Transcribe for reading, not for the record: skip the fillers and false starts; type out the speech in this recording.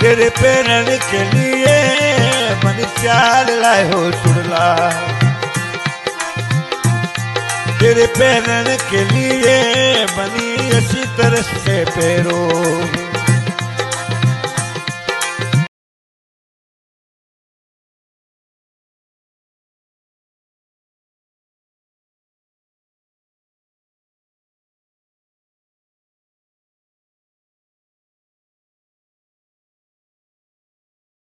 तेरे पहनने के लिए मन चाल लाए हो चुड़ला, तेरे पहनने के लिए बनी अच्छी तरह से पैरों